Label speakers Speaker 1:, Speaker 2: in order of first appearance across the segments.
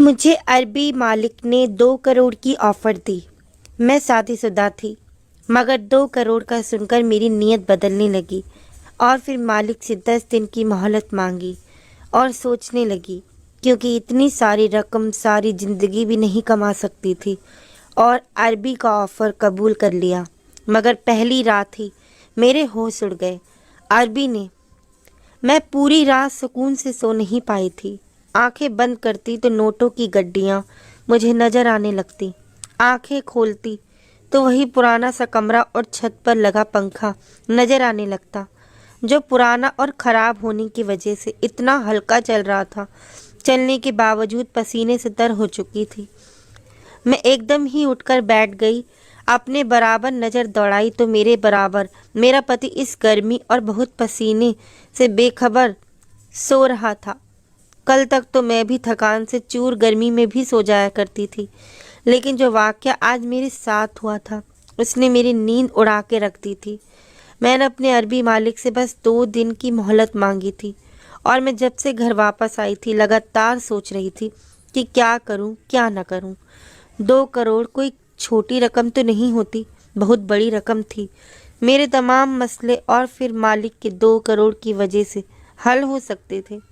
Speaker 1: मुझे अरबी मालिक ने 2 करोड़ की ऑफ़र दी। मैं शादीशुदा थी, मगर 2 करोड़ का सुनकर मेरी नीयत बदलने लगी और फिर मालिक से 10 दिन की मोहलत मांगी और सोचने लगी, क्योंकि इतनी सारी रकम सारी ज़िंदगी भी नहीं कमा सकती थी, और अरबी का ऑफ़र कबूल कर लिया। मगर पहली रात ही मेरे होश उड़ गए। अरबी ने मैं पूरी रात सुकून से सो नहीं पाई थी। आंखें बंद करती तो नोटों की गड्डियाँ मुझे नज़र आने लगती। आंखें खोलती तो वही पुराना सा कमरा और छत पर लगा पंखा नज़र आने लगता, जो पुराना और ख़राब होने की वजह से इतना हल्का चल रहा था। चलने के बावजूद पसीने से तर हो चुकी थी। मैं एकदम ही उठकर बैठ गई। अपने बराबर नज़र दौड़ाई तो मेरे बराबर मेरा पति इस गर्मी और बहुत पसीने से बेखबर सो रहा था। कल तक तो मैं भी थकान से चूर गर्मी में भी सो जाया करती थी, लेकिन जो वाक़या आज मेरे साथ हुआ था उसने मेरी नींद उड़ा के रख दी थी। मैंने अपने अरबी मालिक से बस 2 दिन की मोहलत मांगी थी, और मैं जब से घर वापस आई थी लगातार सोच रही थी कि क्या करूं क्या न करूं। 2 करोड़ कोई छोटी रकम तो नहीं होती, बहुत बड़ी रकम थी। मेरे तमाम मसले और फिर मालिक के 2 करोड़ की वजह से हल हो सकते थे,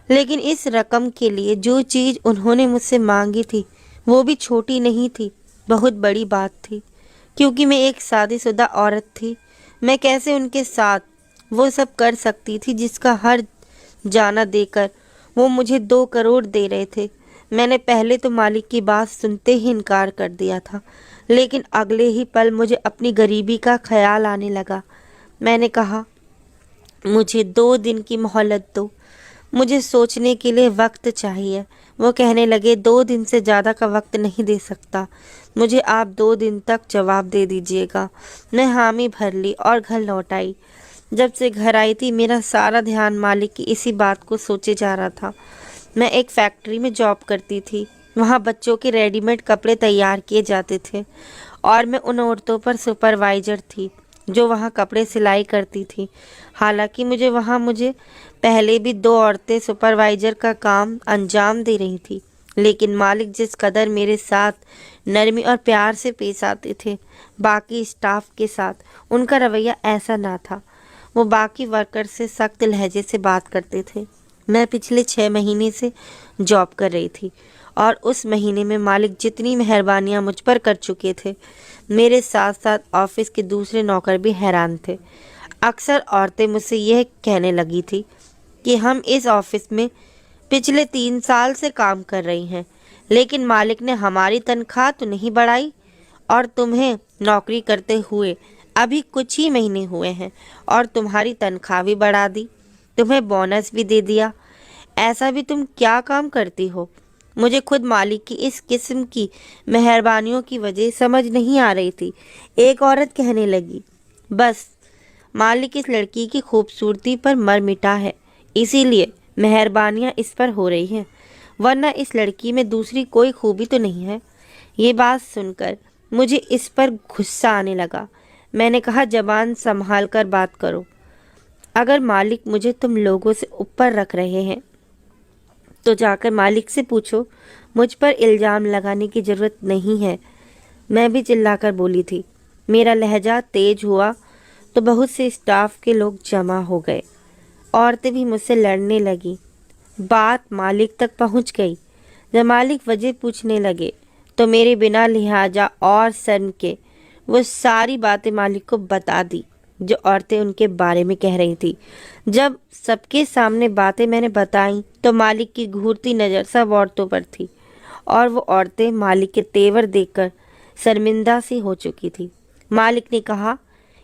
Speaker 1: लेकिन इस रकम के लिए जो चीज़ उन्होंने मुझसे मांगी थी वो भी छोटी नहीं थी, बहुत बड़ी बात थी। क्योंकि मैं एक शादीशुदा औरत थी, मैं कैसे उनके साथ वो सब कर सकती थी जिसका हर जाना देकर वो मुझे 2 करोड़ दे रहे थे। मैंने पहले तो मालिक की बात सुनते ही इनकार कर दिया था, लेकिन अगले ही पल मुझे अपनी गरीबी का ख्याल आने लगा। मैंने कहा, मुझे 2 दिन की मोहलत दो, मुझे सोचने के लिए वक्त चाहिए। वो कहने लगे, 2 दिन से ज़्यादा का वक्त नहीं दे सकता, मुझे आप 2 दिन तक जवाब दे दीजिएगा। मैं हामी भर ली और घर लौट आई। जब से घर आई थी मेरा सारा ध्यान मालिक की इसी बात को सोचे जा रहा था। मैं एक फैक्ट्री में जॉब करती थी, वहाँ बच्चों के रेडीमेड कपड़े तैयार किए जाते थे, और मैं उन औरतों पर सुपरवाइज़र थी जो वहाँ कपड़े सिलाई करती थी। हालांकि मुझे पहले भी 2 औरतें सुपरवाइज़र का काम अंजाम दे रही थी, लेकिन मालिक जिस कदर मेरे साथ नरमी और प्यार से पेश आते थे, बाकी स्टाफ के साथ उनका रवैया ऐसा ना था। वो बाकी वर्कर से सख्त लहजे से बात करते थे। मैं पिछले 6 महीने से जॉब कर रही थी, और उस महीने में मालिक जितनी मेहरबानियां मुझ पर कर चुके थे, मेरे साथ साथ ऑफिस के दूसरे नौकर भी हैरान थे। अक्सर औरतें मुझसे यह कहने लगी थी कि हम इस ऑफिस में पिछले 3 साल से काम कर रही हैं, लेकिन मालिक ने हमारी तनख्वाह तो नहीं बढ़ाई, और तुम्हें नौकरी करते हुए अभी कुछ ही महीने हुए हैं और तुम्हारी तनख्वाह भी बढ़ा दी, तुम्हें बोनस भी दे दिया। ऐसा भी तुम क्या काम करती हो? मुझे खुद मालिक की इस किस्म की मेहरबानियों की वजह समझ नहीं आ रही थी। एक औरत कहने लगी, बस मालिक इस लड़की की खूबसूरती पर मर मिटा है, इसीलिए मेहरबानियाँ इस पर हो रही हैं, वरना इस लड़की में दूसरी कोई खूबी तो नहीं है। ये बात सुनकर मुझे इस पर गुस्सा आने लगा। मैंने कहा, जबान संभाल कर बात करो। अगर मालिक मुझे तुम लोगों से ऊपर रख रहे हैं तो जाकर मालिक से पूछो, मुझ पर इल्ज़ाम लगाने की ज़रूरत नहीं है। मैं भी चिल्लाकर बोली थी। मेरा लहजा तेज हुआ तो बहुत से स्टाफ के लोग जमा हो गए। औरतें भी मुझसे लड़ने लगी। बात मालिक तक पहुंच गई। जब मालिक वजह पूछने लगे तो मेरे बिना लिहाजा और शर्म के वो सारी बातें मालिक को बता दी जो औरतें उनके बारे में कह रही थी। जब सबके सामने बातें मैंने बताई तो मालिक की घूरती नज़र सब औरतों पर थी, और वो औरतें मालिक के तेवर देखकर शर्मिंदा सी हो चुकी थी। मालिक ने कहा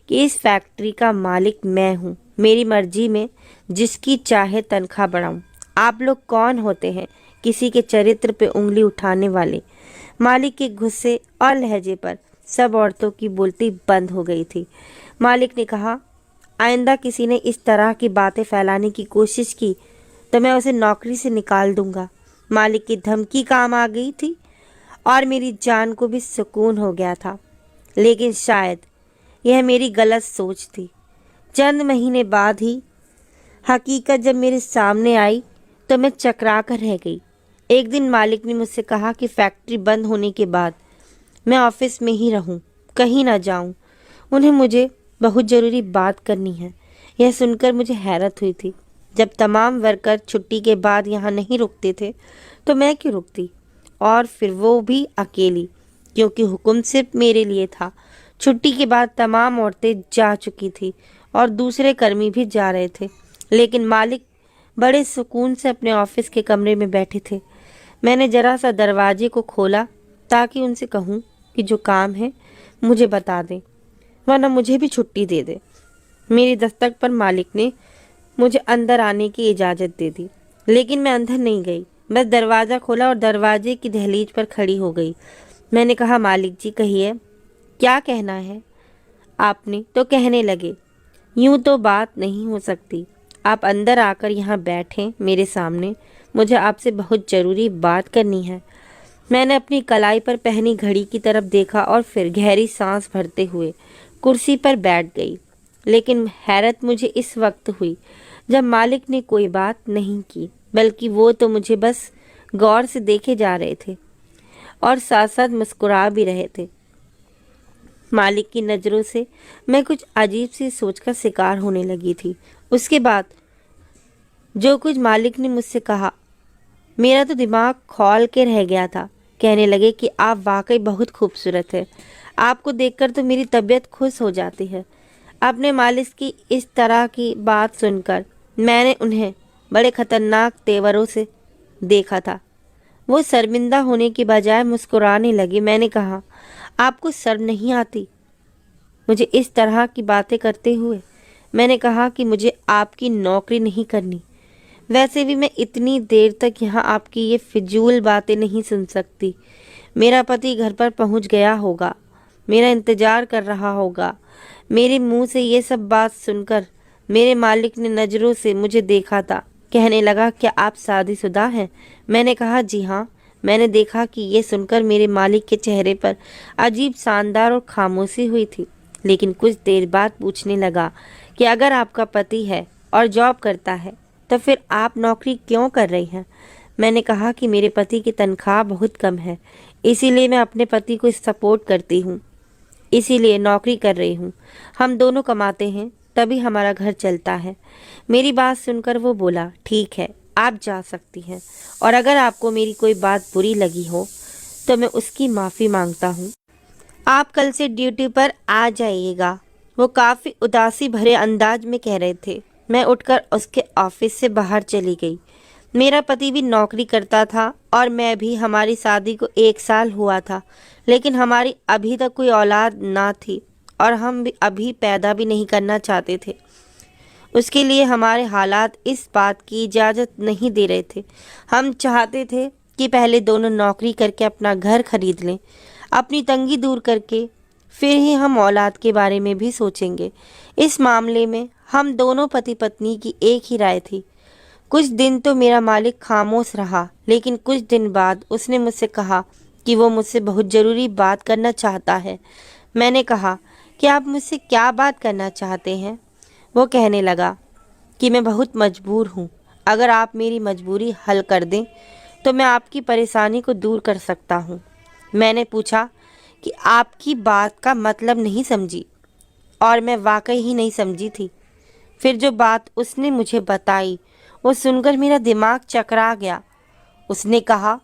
Speaker 1: कि इस फैक्ट्री का मालिक मैं हूँ, मेरी मर्जी में जिसकी चाहे तनख्वाह बढ़ाऊँ। आप लोग कौन होते हैं किसी के चरित्र पे उंगली उठाने वाले? मालिक के गुस्से और लहजे पर सब औरतों की बोलती बंद हो गई थी। मालिक ने कहा, आइंदा किसी ने इस तरह की बातें फैलाने की कोशिश की तो मैं उसे नौकरी से निकाल दूंगा। मालिक की धमकी काम आ गई थी और मेरी जान को भी सुकून हो गया था, लेकिन शायद यह मेरी गलत सोच थी। चंद महीने बाद ही हकीकत जब मेरे सामने आई तो मैं चकरा कर रह गई। एक दिन मालिक ने मुझसे कहा कि फैक्ट्री बंद होने के बाद मैं ऑफिस में ही रहूं, कहीं ना जाऊं। उन्हें मुझे बहुत ज़रूरी बात करनी है। यह सुनकर मुझे हैरत हुई थी। जब तमाम वर्कर छुट्टी के बाद यहाँ नहीं रुकते थे तो मैं क्यों रुकती, और फिर वो भी अकेली, क्योंकि हुक्म सिर्फ मेरे लिए था। छुट्टी के बाद तमाम औरतें जा चुकी थी और दूसरे कर्मी भी जा रहे थे, लेकिन मालिक बड़े सुकून से अपने ऑफिस के कमरे में बैठे थे। मैंने जरा सा दरवाजे को खोला ताकि उनसे कहूँ कि जो काम है मुझे बता दें, वरना मुझे भी छुट्टी दे दे। मेरी दस्तक पर मालिक ने मुझे अंदर आने की इजाज़त दे दी, लेकिन मैं अंदर नहीं गई। बस दरवाज़ा खोला और दरवाजे की दहलीज पर खड़ी हो गई। मैंने कहा, मालिक जी कहिए, क्या कहना है? आपने तो कहने लगे, यूं तो बात नहीं हो सकती। आप अंदर आकर यहाँ बैठें मेरे सामने, मुझे आपसे बहुत ज़रूरी बात करनी है। मैंने अपनी कलाई पर पहनी घड़ी की तरफ देखा और फिर गहरी सांस भरते हुए कुर्सी पर बैठ गई। लेकिन हैरत मुझे इस वक्त हुई जब मालिक ने कोई बात नहीं की, बल्कि वो तो मुझे बस गौर से देखे जा रहे थे और साथ साथ मुस्कुरा भी रहे थे। मालिक की नज़रों से मैं कुछ अजीब सी सोच का शिकार होने लगी थी। उसके बाद जो कुछ मालिक ने मुझसे कहा, मेरा तो दिमाग खौल के रह गया था। कहने लगे कि आप वाकई बहुत खूबसूरत है, आपको देखकर तो मेरी तबीयत खुश हो जाती है। अपने मालिक की इस तरह की बात सुनकर मैंने उन्हें बड़े खतरनाक तेवरों से देखा था। वो शर्मिंदा होने की बजाय मुस्कुराने लगी। मैंने कहा, आपको शर्म नहीं आती मुझे इस तरह की बातें करते हुए? मैंने कहा कि मुझे आपकी नौकरी नहीं करनी। वैसे भी मैं इतनी देर तक यहाँ आपकी ये फिजूल बातें नहीं सुन सकती। मेरा पति घर पर पहुँच गया होगा, मेरा इंतज़ार कर रहा होगा। मेरे मुंह से ये सब बात सुनकर मेरे मालिक ने नज़रों से मुझे देखा था। कहने लगा, क्या आप शादीशुदा हैं? मैंने कहा, जी हाँ। मैंने देखा कि ये सुनकर मेरे मालिक के चेहरे पर अजीब शानदार और खामोशी हुई थी, लेकिन कुछ देर बाद पूछने लगा कि अगर आपका पति है और जॉब करता है तो फिर आप नौकरी क्यों कर रही हैं? मैंने कहा कि मेरे पति की तनख्वाह बहुत कम है, इसीलिए मैं अपने पति को सपोर्ट करती हूँ, इसीलिए नौकरी कर रही हूँ। हम दोनों कमाते हैं तभी हमारा घर चलता है। मेरी बात सुनकर वो बोला, ठीक है, आप जा सकती हैं, और अगर आपको मेरी कोई बात बुरी लगी हो तो मैं उसकी माफ़ी मांगता हूँ। आप कल से ड्यूटी पर आ जाइएगा। वो काफ़ी उदासी भरे अंदाज में कह रहे थे। मैं उठकर उसके ऑफिस से बाहर चली गई। मेरा पति भी नौकरी करता था और मैं भी। हमारी शादी को 1 साल हुआ था, लेकिन हमारी अभी तक कोई औलाद ना थी और हम भी अभी पैदा भी नहीं करना चाहते थे। उसके लिए हमारे हालात इस बात की इजाज़त नहीं दे रहे थे। हम चाहते थे कि पहले दोनों नौकरी करके अपना घर खरीद लें, अपनी तंगी दूर करके फिर ही हम औलाद के बारे में भी सोचेंगे। इस मामले में हम दोनों पति पत्नी की एक ही राय थी। कुछ दिन तो मेरा मालिक खामोश रहा, लेकिन कुछ दिन बाद उसने मुझसे कहा कि वो मुझसे बहुत ज़रूरी बात करना चाहता है। मैंने कहा कि आप मुझसे क्या बात करना चाहते हैं? वो कहने लगा कि मैं बहुत मजबूर हूँ, अगर आप मेरी मजबूरी हल कर दें तो मैं आपकी परेशानी को दूर कर सकता हूँ। मैंने पूछा कि आपकी बात का मतलब नहीं समझी, और मैं वाकई ही नहीं समझी थी। फिर जो बात उसने मुझे बताई वो सुनकर मेरा दिमाग चकरा गया। उसने कहा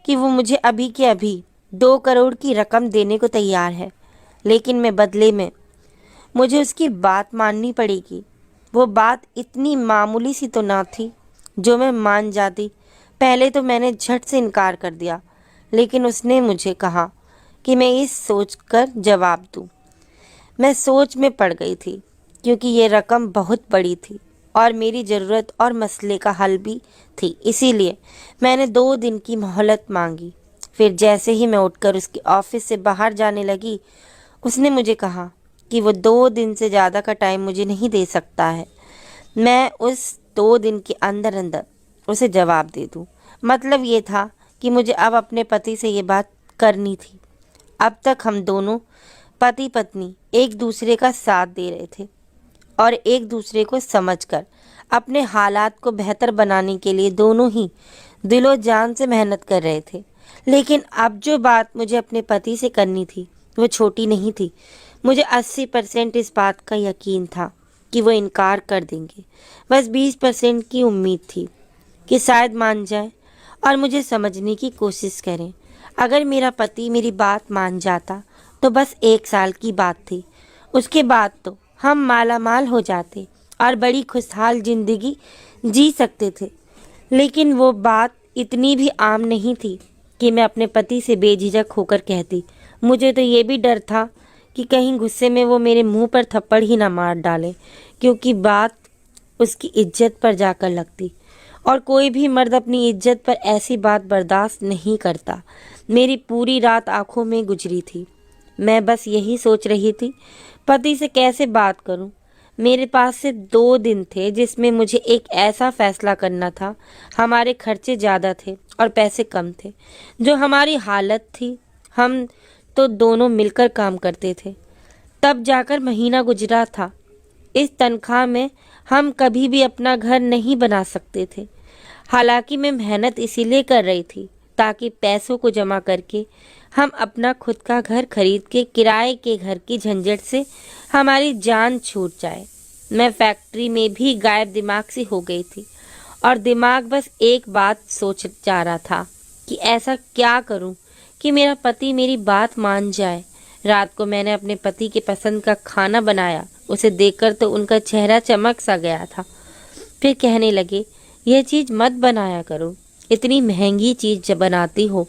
Speaker 1: कि वो मुझे अभी के अभी 2 करोड़ की रकम देने को तैयार है, लेकिन मैं बदले में मुझे उसकी बात माननी पड़ेगी। वो बात इतनी मामूली सी तो ना थी जो मैं मान जाती। पहले तो मैंने झट से इनकार कर दिया, लेकिन उसने मुझे कहा कि मैं इस सोच कर जवाब दूं। मैं सोच में पड़ गई थी, क्योंकि ये रकम बहुत बड़ी थी और मेरी ज़रूरत और मसले का हल भी थी। इसीलिए मैंने 2 दिन की मोहलत मांगी। फिर जैसे ही मैं उठकर उसके ऑफिस से बाहर जाने लगी, उसने मुझे कहा कि वो 2 दिन से ज़्यादा का टाइम मुझे नहीं दे सकता है। मैं उस 2 दिन के अंदर अंदर उसे जवाब दे दूं। मतलब ये था कि मुझे अब अपने पति से ये बात करनी थी। अब तक हम दोनों पति पत्नी एक दूसरे का साथ दे रहे थे और एक दूसरे को समझकर अपने हालात को बेहतर बनाने के लिए दोनों ही दिलो जान से मेहनत कर रहे थे। लेकिन अब जो बात मुझे अपने पति से करनी थी वो छोटी नहीं थी। मुझे 80% इस बात का यकीन था कि वो इनकार कर देंगे। बस 20% की उम्मीद थी कि शायद मान जाए और मुझे समझने की कोशिश करें। अगर मेरा पति मेरी बात मान जाता तो बस 1 साल की बात थी। उसके बाद तो हम मालामाल हो जाते और बड़ी खुशहाल जिंदगी जी सकते थे। लेकिन वो बात इतनी भी आम नहीं थी कि मैं अपने पति से बेझिझक होकर कहती। मुझे तो ये भी डर था कि कहीं गुस्से में वो मेरे मुंह पर थप्पड़ ही ना मार डाले, क्योंकि बात उसकी इज्जत पर जाकर लगती और कोई भी मर्द अपनी इज्जत पर ऐसी बात बर्दाश्त नहीं करता। मेरी पूरी रात आंखों में गुजरी थी। मैं बस यही सोच रही थी, पति से कैसे बात करूं। मेरे पास सिर्फ 2 दिन थे जिसमें मुझे एक ऐसा फैसला करना था। हमारे खर्चे ज़्यादा थे और पैसे कम थे। जो हमारी हालत थी, हम तो दोनों मिलकर काम करते थे। तब जाकर महीना गुजरा था। इस तनख्वाह में हम कभी भी अपना घर नहीं बना सकते थे। हालांकि मैं मेहनत इसीलिए कर रही थी ताकि पैसों को जमा करके हम अपना खुद का घर खरीद के किराए के घर की झंझट से हमारी जान छूट जाए। मैं फैक्ट्री में भी गायब दिमाग सी हो गई थी और दिमाग बस एक बात सोच जा रहा था कि ऐसा क्या करूं कि मेरा पति मेरी बात मान जाए। रात को मैंने अपने पति के पसंद का खाना बनाया। उसे देखकर तो उनका चेहरा चमक सा गया था। फिर कहने लगे, यह चीज़ मत बनाया करो, इतनी महंगी चीज़ जब बनाती हो।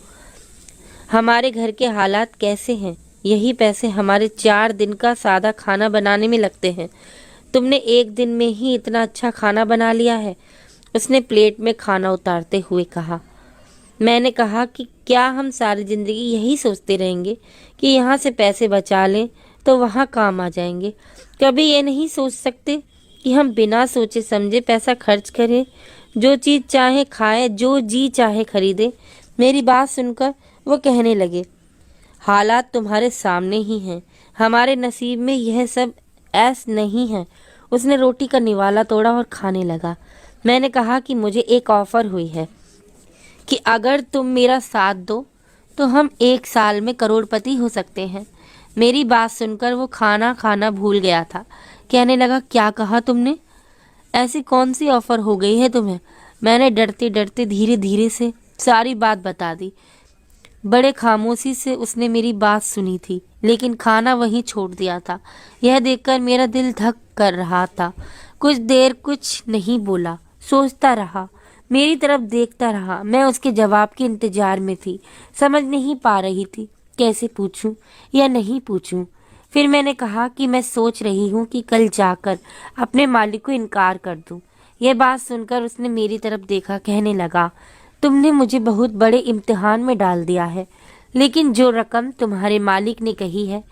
Speaker 1: हमारे घर के हालात कैसे हैं, यही पैसे हमारे 4 दिन का सादा खाना बनाने में लगते हैं। तुमने 1 दिन में ही इतना अच्छा खाना बना लिया है। उसने प्लेट में खाना उतारते हुए कहा। मैंने कहा कि क्या हम सारी ज़िंदगी यही सोचते रहेंगे कि यहाँ से पैसे बचा लें तो वहाँ काम आ जाएंगे। कभी ये नहीं सोच सकते कि हम बिना सोचे समझे पैसा खर्च करें, जो चीज़ चाहे खाएं, जो जी चाहे खरीदें। मेरी बात सुनकर वो कहने लगे, हालात तुम्हारे सामने ही हैं, हमारे नसीब में यह सब ऐस नहीं है। उसने रोटी का निवाला तोड़ा और खाने लगा। मैंने कहा कि मुझे एक ऑफ़र हुई है कि अगर तुम मेरा साथ दो तो हम 1 साल में करोड़पति हो सकते हैं। मेरी बात सुनकर वो खाना खाना भूल गया था। कहने लगा, क्या कहा तुमने? ऐसी कौन सी ऑफ़र हो गई है तुम्हें? मैंने डरते डरते धीरे धीरे से सारी बात बता दी। बड़े खामोशी से उसने मेरी बात सुनी थी, लेकिन खाना वहीं छोड़ दिया था। यह देखकर मेरा दिल धक कर रहा था। कुछ देर कुछ नहीं बोला, सोचता रहा, मेरी तरफ देखता रहा। मैं उसके जवाब के इंतजार में थी, समझ नहीं पा रही थी कैसे पूछूं या नहीं पूछूं। फिर मैंने कहा कि मैं सोच रही हूँ कि कल जाकर अपने मालिक को इनकार कर दूं। यह बात सुनकर उसने मेरी तरफ देखा। कहने लगा, तुमने मुझे बहुत बड़े इम्तिहान में डाल दिया है, लेकिन जो रकम तुम्हारे मालिक ने कही है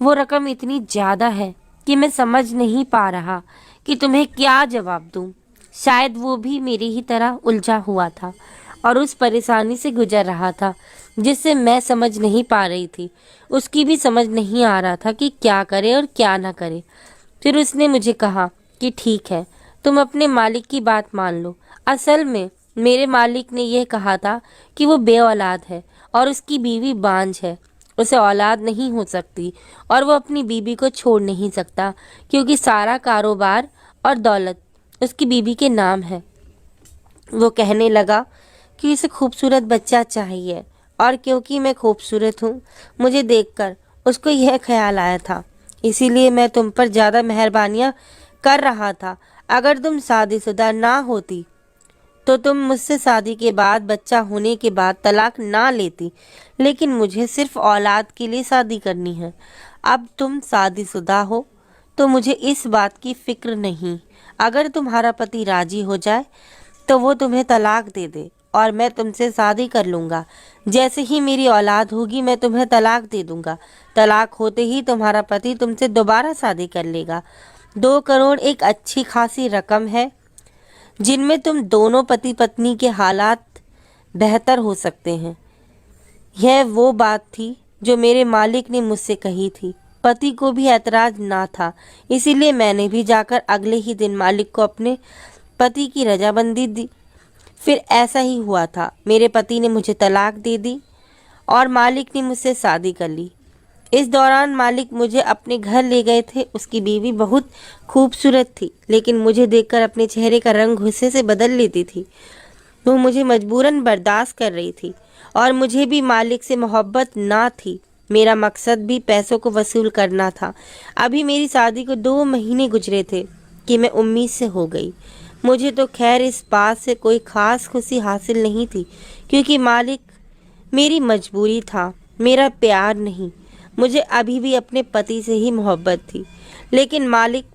Speaker 1: वो रकम इतनी ज़्यादा है कि मैं समझ नहीं पा रहा कि तुम्हें क्या जवाब दूं। शायद वो भी मेरी ही तरह उलझा हुआ था और उस परेशानी से गुजर रहा था जिससे मैं समझ नहीं पा रही थी। उसकी भी समझ नहीं आ रहा था कि क्या करे और क्या ना करे। फिर उसने मुझे कहा कि ठीक है, तुम अपने मालिक की बात मान लो। असल में मेरे मालिक ने यह कहा था कि वो बेऔलाद है और उसकी बीवी बांझ है, उसे औलाद नहीं हो सकती और वो अपनी बीवी को छोड़ नहीं सकता, क्योंकि सारा कारोबार और दौलत उसकी बीवी के नाम है। वो कहने लगा कि उसे खूबसूरत बच्चा चाहिए और क्योंकि मैं खूबसूरत हूँ, मुझे देखकर उसको यह ख्याल आया था, इसीलिए मैं तुम पर ज़्यादा मेहरबानियाँ कर रहा था। अगर तुम शादीशुदा ना होती तो तुम मुझसे शादी के बाद, बच्चा होने के बाद तलाक ना लेती, लेकिन मुझे सिर्फ औलाद के लिए शादी करनी है। अब तुम शादीशुदा हो तो मुझे इस बात की फिक्र नहीं। अगर तुम्हारा पति राजी हो जाए तो वो तुम्हें तलाक दे दे और मैं तुमसे शादी कर लूँगा। जैसे ही मेरी औलाद होगी मैं तुम्हें तलाक दे दूँगा। तलाक होते ही तुम्हारा पति तुमसे दोबारा शादी कर लेगा। 2 करोड़ एक अच्छी खासी रकम है जिनमें तुम दोनों पति पत्नी के हालात बेहतर हो सकते हैं। यह वो बात थी जो मेरे मालिक ने मुझसे कही थी। पति को भी ऐतराज ना था, इसीलिए मैंने भी जाकर अगले ही दिन मालिक को अपने पति की रजामंदी दी। फिर ऐसा ही हुआ था, मेरे पति ने मुझे तलाक दे दी और मालिक ने मुझसे शादी कर ली। इस दौरान मालिक मुझे अपने घर ले गए थे। उसकी बीवी बहुत खूबसूरत थी, लेकिन मुझे देखकर अपने चेहरे का रंग गुस्से से बदल लेती थी। वो मुझे मजबूरन बर्दाश्त कर रही थी और मुझे भी मालिक से मोहब्बत ना थी। मेरा मकसद भी पैसों को वसूल करना था। अभी मेरी शादी को 2 महीने गुजरे थे कि मैं उम्मीद से हो गई। मुझे तो खैर इस बात से कोई ख़ास खुशी हासिल नहीं थी, क्योंकि मालिक मेरी मजबूरी था, मेरा प्यार नहीं। मुझे अभी भी अपने पति से ही मोहब्बत थी, लेकिन मालिक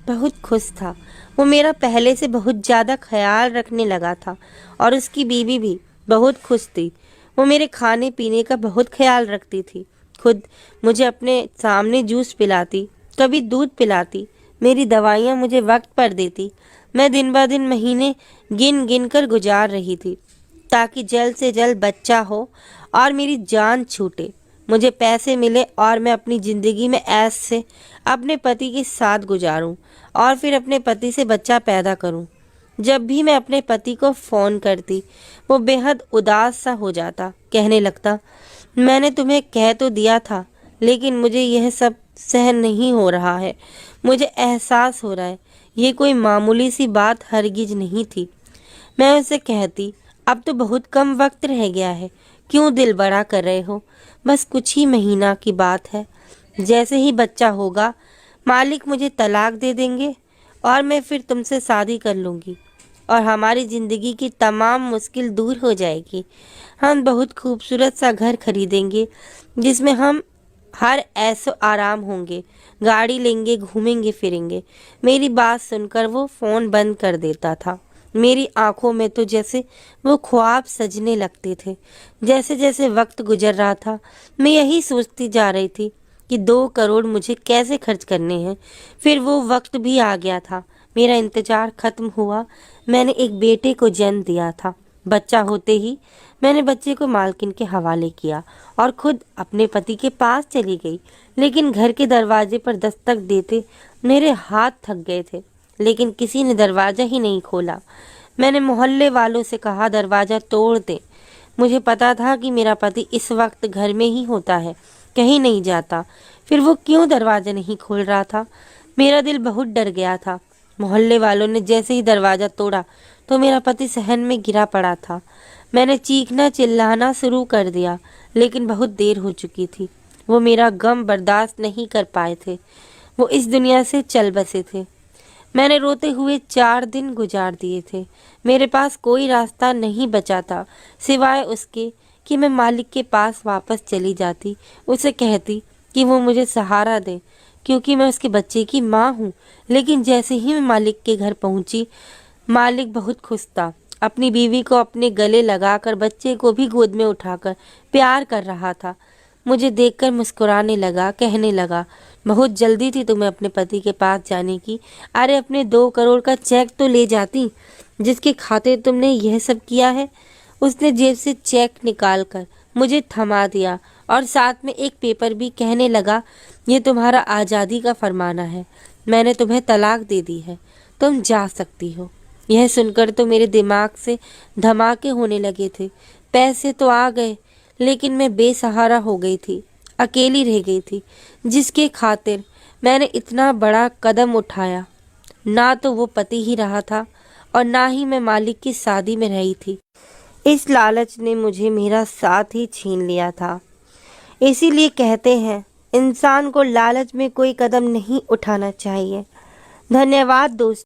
Speaker 1: बहुत खुश था। वो मेरा पहले से बहुत ज़्यादा ख्याल रखने लगा था और उसकी बीवी भी बहुत खुश थी। वो मेरे खाने पीने का बहुत ख्याल रखती थी। खुद मुझे अपने सामने जूस पिलाती, कभी दूध पिलाती, मेरी दवाइयाँ मुझे वक्त पर देती। मैं दिन ब दिन महीने गिन गिन कर गुजार रही थी, ताकि जल्द से जल्द बच्चा हो और मेरी जान छूटे, मुझे पैसे मिले और मैं अपनी ज़िंदगी में ऐश से अपने पति के साथ गुजारूं और फिर अपने पति से बच्चा पैदा करूं। जब भी मैं अपने पति को फ़ोन करती, वो बेहद उदास सा हो जाता, कहने लगता, मैंने तुम्हें कह तो दिया था, लेकिन मुझे यह सब सहन नहीं हो रहा है। मुझे एहसास हो रहा है ये कोई मामूली सी बात हरगिज नहीं थी। मैं उसे कहती, अब तो बहुत कम वक्त रह गया है, क्यों दिल बड़ा कर रहे हो? बस कुछ ही महीना की बात है। जैसे ही बच्चा होगा मालिक मुझे तलाक दे देंगे और मैं फिर तुमसे शादी कर लूँगी और हमारी ज़िंदगी की तमाम मुश्किल दूर हो जाएगी। हम बहुत खूबसूरत सा घर खरीदेंगे जिसमें हम हर ऐसो आराम होंगे, गाड़ी लेंगे, घूमेंगे फिरेंगे। मेरी बात सुनकर वो फ़ोन बंद कर देता था। मेरी आंखों में तो जैसे वो ख्वाब सजने लगते थे। जैसे जैसे वक्त गुजर रहा था, मैं यही सोचती जा रही थी कि 2 करोड़ मुझे कैसे खर्च करने हैं। फिर वो वक्त भी आ गया था। मेरा इंतज़ार ख़त्म हुआ। मैंने एक बेटे को जन्म दिया था। बच्चा होते ही मैंने बच्चे को मालकिन के हवाले किया और खुद अपने पति के पास चली गई। लेकिन घर के दरवाजे पर दस्तक देते मेरे हाथ थक गए थे, लेकिन किसी ने दरवाज़ा ही नहीं खोला। मैंने मोहल्ले वालों से कहा, दरवाज़ा तोड़ दें। मुझे पता था कि मेरा पति इस वक्त घर में ही होता है, कहीं नहीं जाता। फिर वो क्यों दरवाज़ा नहीं खोल रहा था? मेरा दिल बहुत डर गया था। मोहल्ले वालों ने जैसे ही दरवाज़ा तोड़ा तो मेरा पति सहन में गिरा पड़ा था। मैंने चीखना चिल्लाना शुरू कर दिया, लेकिन बहुत देर हो चुकी थी। वो मेरा गम बर्दाश्त नहीं कर पाए थे। वो इस दुनिया से चल बसे थे। मैंने रोते हुए 4 दिन गुजार दिए थे। मेरे पास कोई रास्ता नहीं बचा था सिवाय उसके कि मैं मालिक के पास वापस चली जाती, उसे कहती कि वो मुझे सहारा दे, क्योंकि मैं उसके बच्चे की माँ हूँ। लेकिन जैसे ही मैं मालिक के घर पहुँची, मालिक बहुत खुश था। अपनी बीवी को अपने गले लगाकर, बच्चे को भी गोद में उठाकर प्यार कर रहा था। मुझे देखकर मुस्कुराने लगा, कहने लगा, बहुत जल्दी थी तुम्हें अपने पति के पास जाने की। अरे अपने 2 करोड़ का चेक तो ले जाती, जिसके खातिर तुमने यह सब किया है। उसने जेब से चेक निकालकर मुझे थमा दिया और साथ में एक पेपर भी, कहने लगा, ये तुम्हारा आज़ादी का फरमाना है। मैंने तुम्हें तलाक दे दी है, तुम जा सकती हो। यह सुनकर तो मेरे दिमाग से धमाके होने लगे थे। पैसे तो आ गए, लेकिन मैं बेसहारा हो गई थी, अकेली रह गई थी, जिसके खातिर मैंने इतना बड़ा कदम उठाया। ना तो वो पति ही रहा था और ना ही मैं मालिक की शादी में रही थी। इस लालच ने मुझे मेरा साथ ही छीन लिया था। इसीलिए कहते हैं, इंसान को लालच में कोई कदम नहीं उठाना चाहिए। धन्यवाद दोस्तों।